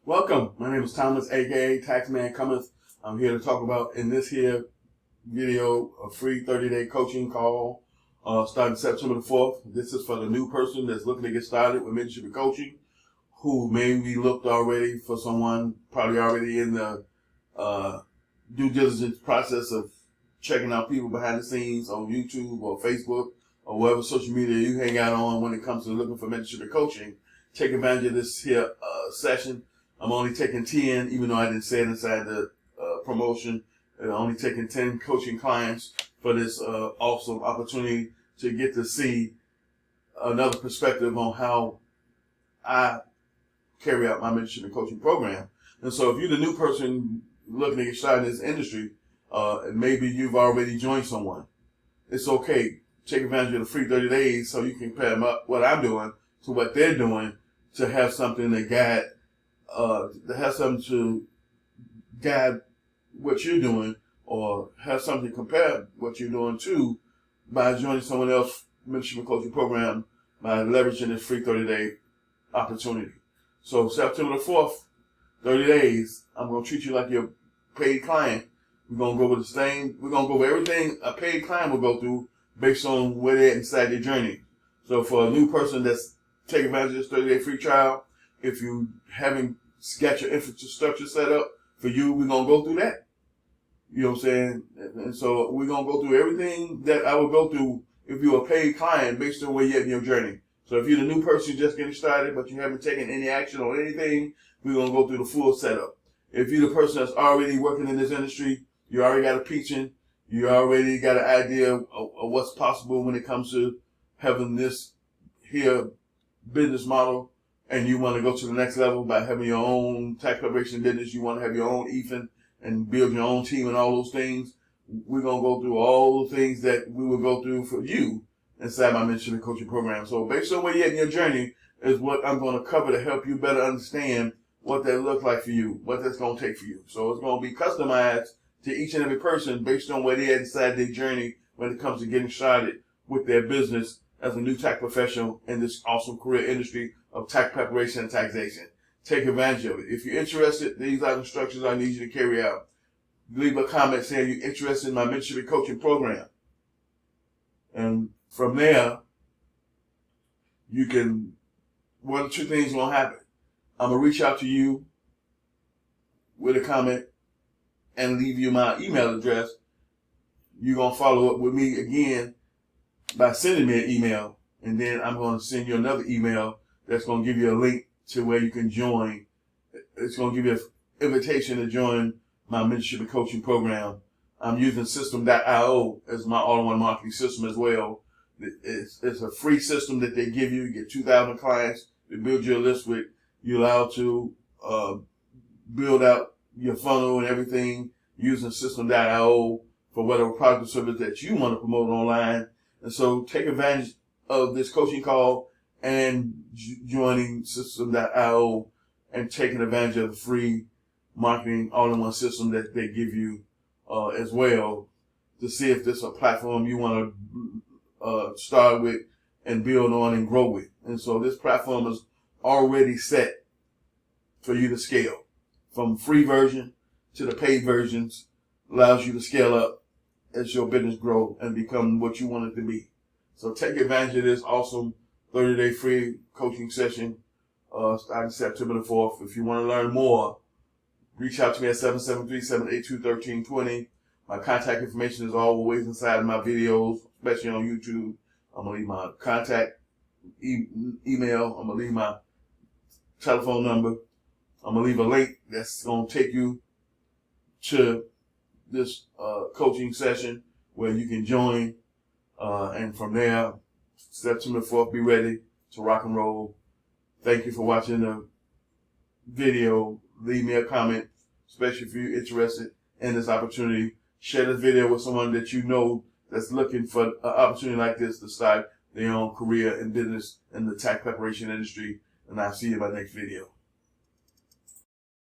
Welcome. My name is Thomas, aka Taxman Cometh. I'm here to talk about in this here video a free 30-day coaching call starting September the 4th. This is for the new person that's looking to get started with mentorship and coaching, who maybe looked already for someone probably already in the due diligence process of checking out people behind the scenes on YouTube or Facebook or whatever social media you hang out on when it comes to looking for mentorship and coaching. Take advantage of this here session. I'm only taking 10, even though I didn't say it inside the promotion. I'm only taking 10 coaching clients for this awesome opportunity to get to see another perspective on how I carry out my mentorship and coaching program. And so if you're the new person looking to get started in this industry, and maybe you've already joined someone, it's okay. Take advantage of the free 30 days so you can pair them up what I'm doing to what they're doing to have something to guide what you're doing, or have something to compare what you're doing to by joining someone else's mentorship and coaching program by leveraging this free 30-day opportunity. So September the 4th, 30 days, I'm going to treat you like your paid client. We're going to go over everything a paid client will go through based on where they're inside their journey. So for a new person that's taking advantage of this 30-day free trial, if you haven't got your infrastructure set up for you, we're going to go through that. You know what I'm saying? And so we're going to go through everything that I would go through if you're a paid client based on where you're at in your journey. So if you're the new person just getting started, but you haven't taken any action on anything, we're going to go through the full setup. If you're the person that's already working in this industry, you already got a peaching, you already got an idea of what's possible when it comes to having this here business model, and you want to go to the next level by having your own tax preparation business, you want to have your own EFIN and build your own team and all those things, we're going to go through all the things that we will go through for you inside my mentorship and coaching program. So based on where you're at in your journey is what I'm going to cover to help you better understand what that looks like for you, what that's going to take for you. So it's going to be customized to each and every person based on where they're at inside their journey when it comes to getting started with their business as a new tax professional in this awesome career industry of tax preparation and taxation. Take advantage of it. If you're interested, these are the instructions I need you to carry out. Leave a comment saying you're interested in my mentorship and coaching program. And from there, you can, one or two things will happen. I'm going to reach out to you with a comment and leave you my email address. You're going to follow up with me again by sending me an email, and then I'm going to send you another email that's going to give you a link to where you can join. It's going to give you an invitation to join my mentorship and coaching program. I'm using System.io as my all-in-one marketing system as well. It's a free system that they give you. You get 2,000 clients to build your list with. You're allowed to build out your funnel and everything using System.io for whatever product or service that you want to promote online. And so take advantage of this coaching call and joining System.io and taking advantage of the free marketing all-in-one system that they give you as well, to see if this is a platform you want to start with and build on and grow with. And so this platform is already set for you to scale. From free version to the paid versions, allows you to scale up as your business grow and become what you want it to be. So take advantage of this awesome 30-day free coaching session starting September the 4th. If you want to learn more, reach out to me at 773-782-1320. My contact information is always inside of my videos, especially on YouTube. I'm going to leave my contact email. I'm going to leave my telephone number. I'm going to leave a link that's going to take you to this coaching session where you can join. And from there, September 4th, be ready to rock and roll. Thank you for watching the video. Leave me a comment, especially if you're interested in this opportunity. Share this video with someone that you know that's looking for an opportunity like this to start their own career and business in the tax preparation industry. And I'll see you in my next video.